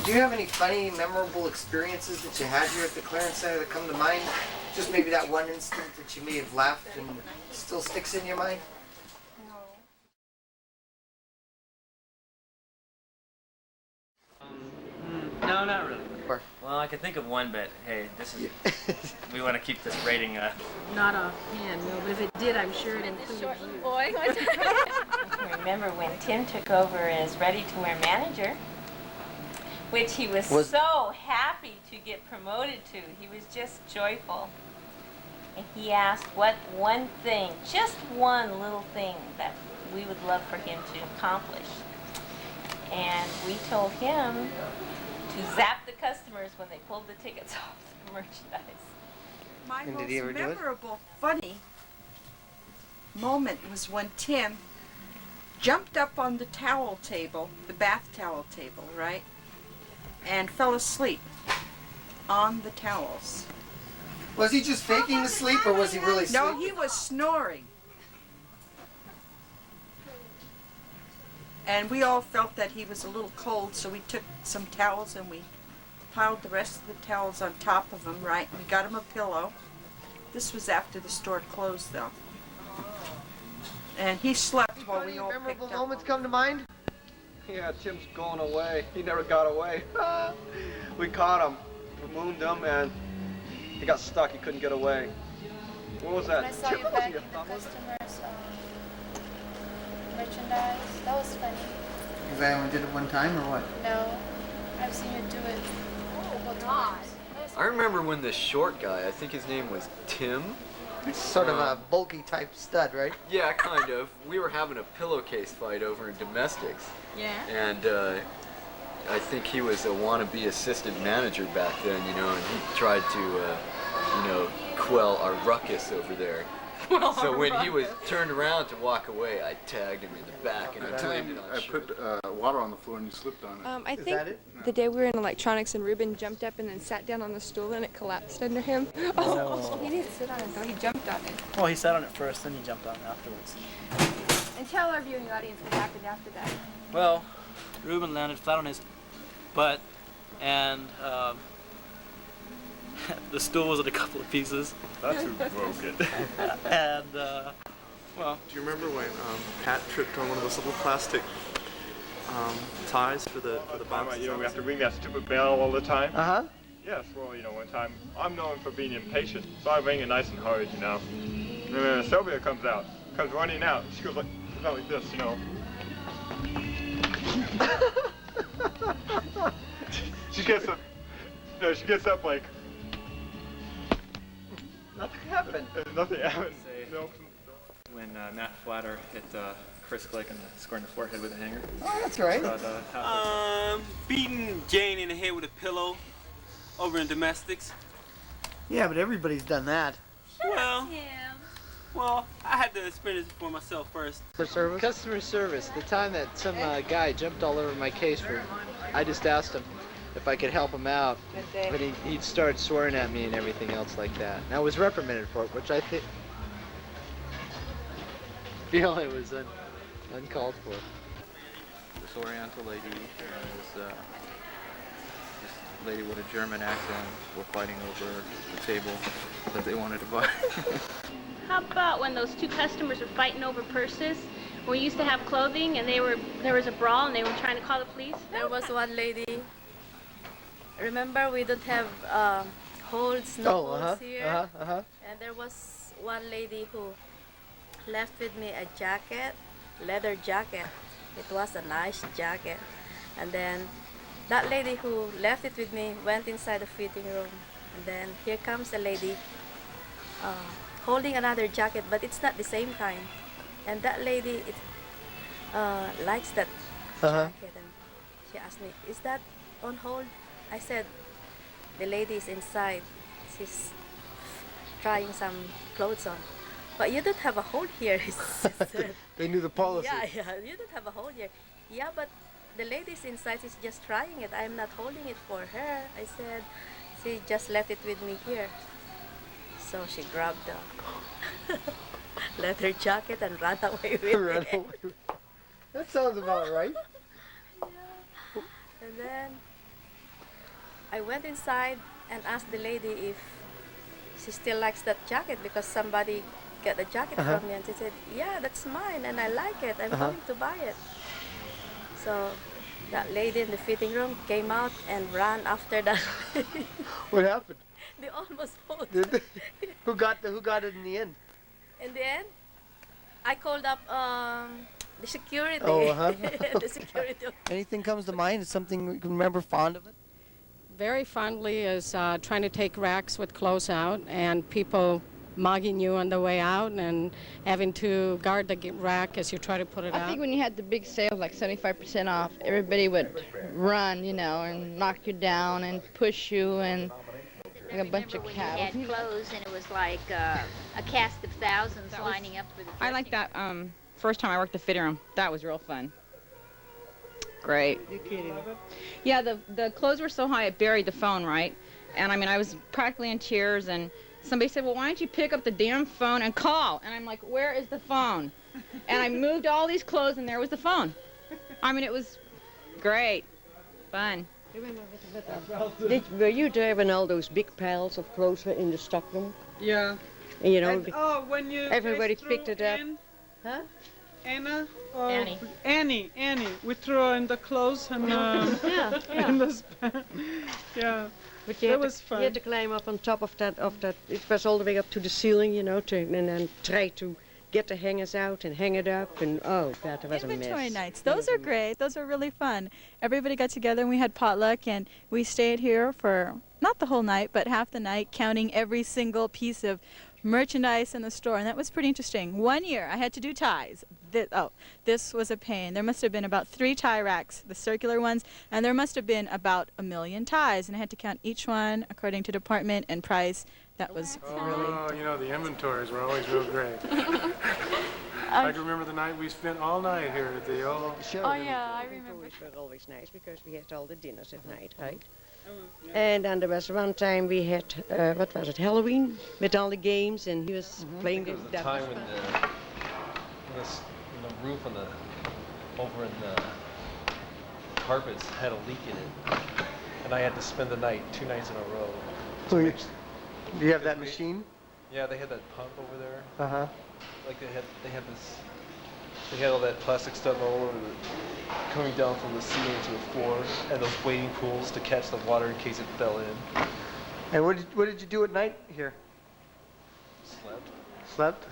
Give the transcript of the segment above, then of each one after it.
Do you have any funny, memorable experiences that you had here at the clearance center that come to mind? Just maybe that one instant that you may have laughed and still sticks in your mind? No, not really. Well, I could think of one, but hey, this is we want to keep this rating. Not offhand, no. But if it did, I'm sure it included Short you. boy. I can remember when Tim took over as ready-to-wear manager, which he was so happy to get promoted to. He was just joyful. And he asked what one thing, just one little thing that we would love for him to accomplish. And we told him to zap the customers when they pulled the tickets off the merchandise. My And most did he ever do it? memorable, funny moment was when Tim jumped up on the towel table, the bath towel table, right? And fell asleep on the towels. Was he just faking the sleep, or was he really sleeping? No, he was snoring. And we all felt that he was a little cold, so we took some towels and we piled the rest of the towels on top of him, right? We got him a pillow. This was after the store closed, though. And he slept while we all picked memorable up. moments come to mind? Yeah, Tim's going away. He never got away. We caught him. We mooned him, and he got stuck. He couldn't get away. What was that? I saw you back in the customers' merchandise. That was funny. Because I only did it one time, or what? No, I've seen you do it. Oh, God. I remember when the short guy, I think his name was Tim. It's sort of a bulky type stud, right? Yeah, kind of. We were having a pillowcase fight over in domestics. Yeah? And I think he was a wannabe assistant manager back then, you know, and he tried to, you know, quell our ruckus over there. So when he was turned around to walk away, I tagged him in the back and I blamed it on I put water on the floor and you slipped on it. I think the day we were in electronics and Ruben jumped up and then sat down on the stool and it collapsed under him. Oh, he didn't sit on it though, he jumped on it. Well, he sat on it first, then he jumped on it afterwards. And tell our viewing audience what happened after that. Well, Ruben landed flat on his butt, and the stool was in a couple of pieces. That's who broke it. And, well. Do you remember when Pat tripped on one of those little plastic ties for the box? You know, we have to ring that stupid bell all the time. Uh-huh. Yes, well, you know, one time, I'm known for being impatient, so I ring it nice and hard, you know. And then Sylvia comes running out. She goes like this, you know. She gets up like. Nothing happened. Nothing happened. No. When Nat Flatter hit Chris Glick and scored in the forehead with a hanger. Oh, that's right. Beating Jane in the head with a pillow over in domestics. Yeah, but everybody's done that. Well, I had to experience it for myself first. For service? Customer service. The time that some guy jumped all over my case, I just asked him if I could help him out, but he'd start swearing at me and everything else like that. And I was reprimanded for it, which I feel it was uncalled for. This Oriental lady and this lady with a German accent were fighting over the table that they wanted to buy. How about when those two customers were fighting over purses? We used to have clothing and there was a brawl and they were trying to call the police? There was one lady. Remember, we don't have holes, no holes here. And there was one lady who left with me a jacket, leather jacket. It was a nice jacket. And then that lady who left it with me went inside the fitting room. And then here comes a lady holding another jacket, but it's not the same kind. And that lady likes that jacket. And she asked me, "Is that on hold?" I said, "The lady is inside. She's trying some clothes on." "But you don't have a hole here," she said. They knew the policy. Yeah, you don't have a hole here. "Yeah, but the lady's inside. She's just trying it. I'm not holding it for her." I said, "She just left it with me here." So she grabbed the leather jacket and ran away with it. That sounds about right. Yeah. And then I went inside and asked the lady if she still likes that jacket because somebody get the jacket from me, and she said, yeah, that's mine and I like it. I'm going to buy it. So that lady in the fitting room came out and ran after that. What happened? They almost both. Did they? Who got it in the end? In the end, I called up the security. Oh, The security. Anything comes to mind? Is something you can remember fond of it? Very fondly is trying to take racks with clothes out and people mugging you on the way out and having to guard the rack as you try to put it out. I think when you had the big sale, like 75% off, everybody would run, you know, and knock you down and push you and like a bunch of cattle. When you had clothes and it was like a cast of thousands lining up for the I like that first time I worked the fitting room. That was real fun. Great. You're kidding. Yeah, the clothes were so high it buried the phone, right? And I mean, I was practically in tears, and somebody said, well, why don't you pick up the damn phone and call? And I'm like, where is the phone? And I moved all these clothes, and there was the phone. I mean, it was great. Fun. Were you there when all those big piles of clothes were in the stockroom? Yeah. You know, And, when you everybody guys picked it threw up. in, Huh? Anna? Annie. Annie. We threw in the clothes and in the span. Yeah. But you that had was to, fun. You had to climb up on top of that. It was all the way up to the ceiling, you know, and then try to get the hangers out and hang it up. And oh, God, that was a Inventory mess. nights. Those are great. Those are really fun. Everybody got together and we had potluck and we stayed here for not the whole night, but half the night, counting every single piece of merchandise in the store, and that was pretty interesting. One year I had to do ties. This was a pain. There must have been about 3 tie racks, the circular ones, and there must have been about 1 million ties, and I had to count each one according to department and price. That was really... You know, the inventories were always real great. I can remember the night we spent all night here at the old show. Oh, yeah, I remember. It was always nice because we had all the dinners at night, right? And then there was one time we had, what was it, Halloween, with all the games, and he was playing There was a time when the roof on over in the carpets had a leak in it, and I had to spend the night 2 nights in a row. So do you have that machine? Yeah, they had that pump over there. Uh-huh. Like they had all that plastic stuff all over coming down from the ceiling to the floor, and those wading pools to catch the water in case it fell in. And what did you do at night here? Slept. Slept?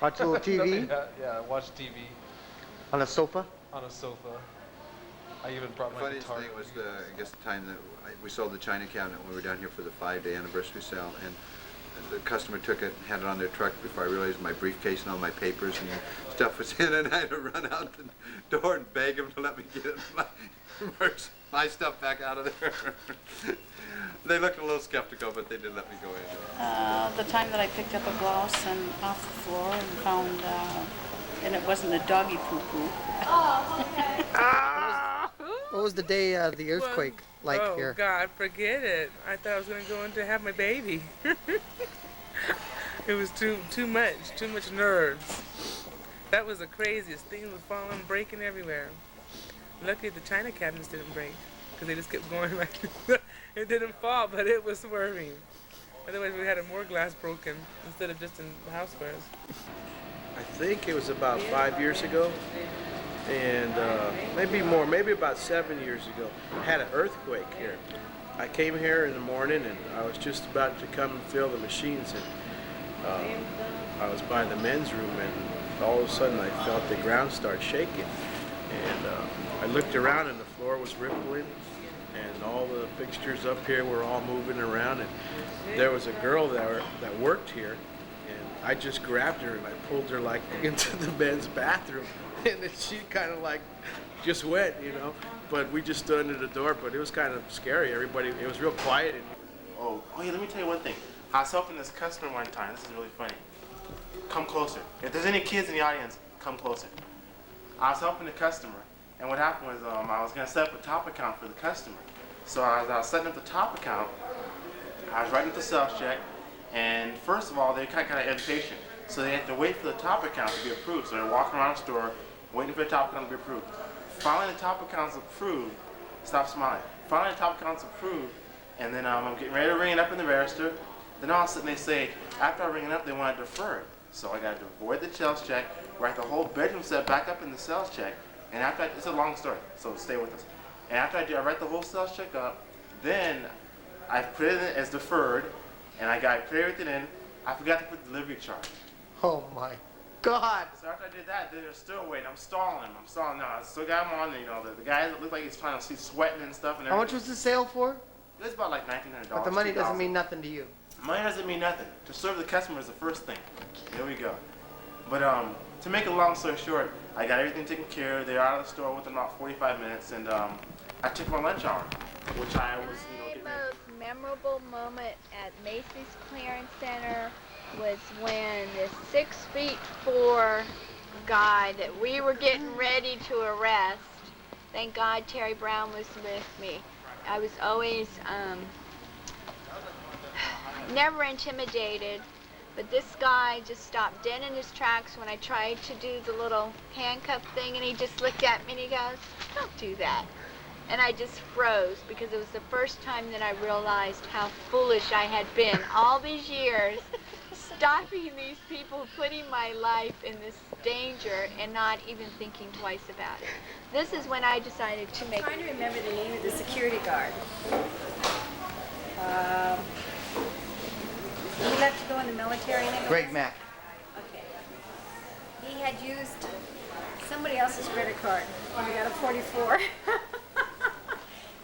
Watch a little TV? Yeah, watch TV. On a sofa? On a sofa. I even brought my funniest guitar. thing was I guess the time that we sold the China cabinet when we were down here for the 5-day anniversary sale, and the customer took it, had it on their truck before I realized my briefcase and all my papers and stuff was in it, and I had to run out the door and beg them to let me get my stuff back out of there. They looked a little skeptical, but they did let me go in. The time that I picked up a blouse and off the floor and found, and it wasn't a doggy poo-poo. What was the day of the earthquake like here? Oh, God, forget it. I thought I was going to go in to have my baby. It was too much nerves. That was the craziest. Things were falling, breaking everywhere. Luckily, the China cabinets didn't break, because they just kept going like it didn't fall, but it was swerving. Otherwise, we had more glass broken instead of just in housewares. I think it was about 5 years ago, and maybe more, maybe about 7 years ago, I had an earthquake here. I came here in the morning, and I was just about to come and fill the machines, and I was by the men's room, and all of a sudden I felt the ground start shaking, and I looked around, and the floor was rippling, and all the fixtures up here were all moving around, and there was a girl that worked here, and I just grabbed her and I pulled her like into the men's bathroom, and then she kind of like just went, you know, but we just stood under the door, but it was kind of scary. Everybody, it was real quiet. Oh yeah, let me tell you one thing. I was helping this customer one time. This is really funny. Come closer. If there's any kids in the audience, come closer. I was helping the customer, and what happened was I was going to set up a top account for the customer. So as I was setting up the top account, I was writing up the sales check, and first of all, they kind of got an education. So they had to wait for the top account to be approved. So they're walking around the store, waiting for the top account to be approved. Finally, the top account's approved. Stop smiling. Finally, the top account's approved. And then I'm getting ready to ring it up in the register. Then all of a sudden they say, after I ring it up, they want to defer it. So I got to void the sales check, write the whole bedroom set back up in the sales check. And after it's a long story, so stay with us. And after I write the whole sales check up, then I put it in as deferred, and I got clear it in. I forgot to put delivery charge. Oh my God. So after I did that, they're still waiting. I'm stalling now. I still got him on, the guy looked like he's trying to see sweating and stuff. And How much was the sale for? It was about like $1,900. But the money doesn't $2,000. mean nothing to you. Money doesn't mean nothing. To serve the customer is the first thing. There we go. But to make a long story short, I got everything taken care of. They're out of the store within about 45 minutes, and I took my lunch hour, which I was, getting My most memorable moment at Macy's Clearance Center was when the 6'4" guy that we were getting ready to arrest, thank God Terry Brown was with me. I was always never intimidated, but this guy just stopped dead in his tracks when I tried to do the little handcuff thing, and he just looked at me and he goes, "Don't do that." And I just froze because it was the first time that I realized how foolish I had been all these years, stopping these people, putting my life in this danger and not even thinking twice about it. This is when I decided to make... I'm trying to remember the name of the security guard. He left to go in the military. Greg Mack. Okay. He had used somebody else's credit card when we got a 44.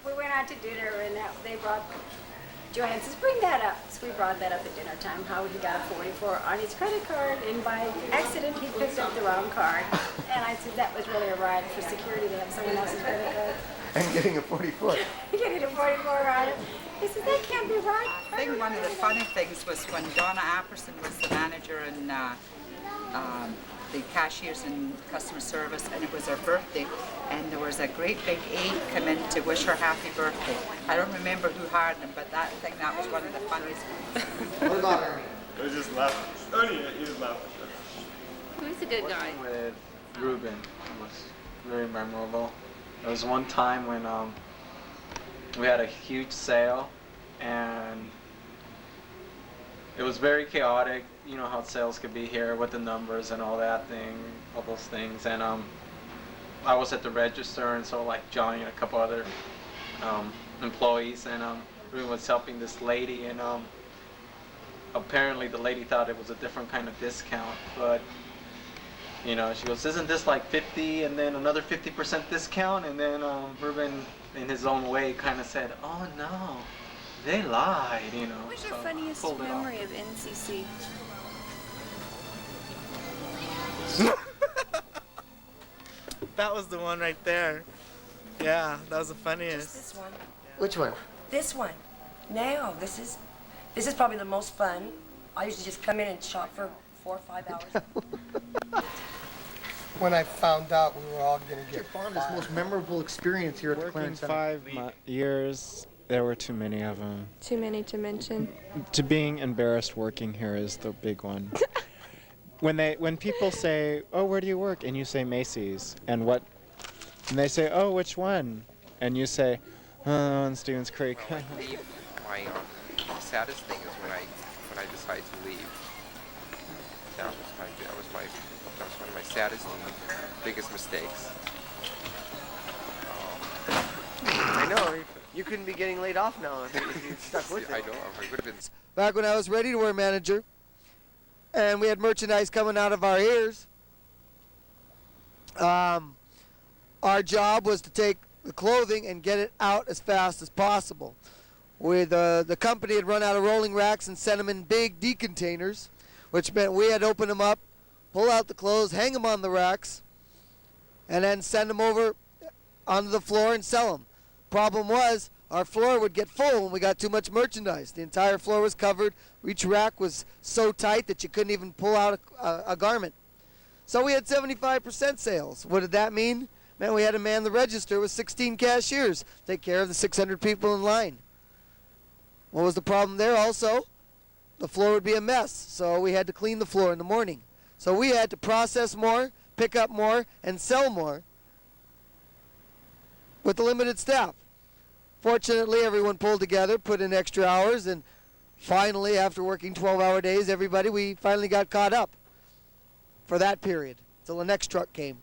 We went out to dinner and they brought, Joanne says, bring that up. So we brought that up at dinner time, how he got a 44 on his credit card, and by accident he picked up the wrong card. And I said that was really a ride for security to have someone else's credit card. And getting a 44. Getting a 44 on it. He said, that can't be right. I think one of the funny things was when Donna Apperson was the manager in the cashiers and customer service, and it was her birthday, and there was a great big aide come in to wish her happy birthday. I don't remember who hired them, but that was one of the funniest ones. What about Ernie? I was just laughing. Ernie, he was laughing. Who's a good guy? With Ruben was very memorable. There was one time when we had a huge sale, and it was very chaotic. You know how sales could be here with the numbers and all that thing, all those things. And I was at the register, and so like Johnny and a couple other employees, and Ruben was helping this lady, and apparently the lady thought it was a different kind of discount, but she goes, "Isn't this like 50 and then another 50% discount?" And then Ruben, in his own way, kind of said, "Oh no, they lied," What's your funniest memory of MCC? That was the one right there. Yeah, that was the funniest. Just this one. Which one? This one. Now, this is probably the most fun. I used to just come in and shop for 4 or 5 hours. When I found out we were all going to get Fonda's most memorable experience here at the Working Clearance Center. 5 years, there were too many of them. Too many to mention. To being embarrassed working here is the big one. When people say, "Oh, where do you work?" and you say Macy's, and they say, "Oh, which one?" and you say, "Oh, in Stevens Creek." Well, I believe my saddest thing is when I decide to leave. That was one of my saddest and biggest mistakes. I know. You couldn't be getting laid off now if you stuck with it. I know. I would have been. Back when I was ready-to-wear manager, and we had merchandise coming out of our ears, our job was to take the clothing and get it out as fast as possible. The company had run out of rolling racks and sent them in big D-containers, which meant we had to open them up, pull out the clothes, hang them on the racks, and then send them over onto the floor and sell them. Problem was, our floor would get full when we got too much merchandise. The entire floor was covered. Each rack was so tight that you couldn't even pull out a garment. So we had 75% sales. What did that mean? Man, we had to man the register with 16 cashiers, take care of the 600 people in line. What was the problem there also? The floor would be a mess, so we had to clean the floor in the morning. So we had to process more, pick up more, and sell more with the limited staff. Fortunately, everyone pulled together, put in extra hours, and finally, after working 12-hour days, we finally got caught up for that period till the next truck came.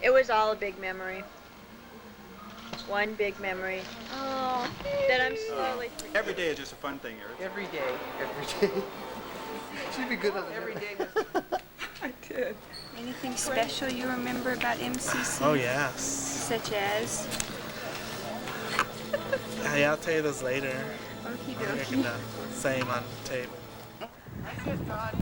It was all a big memory. One big memory. Oh, that I'm slowly forgetting. Every day is just a fun thing, Eric. Every day. She'd be good on every day. I did. Anything special you remember about MCC? Oh, yes. Such as? Hey, I'll tell you those later. Okie I'm dokie. making the same on the table. That's it, Todd.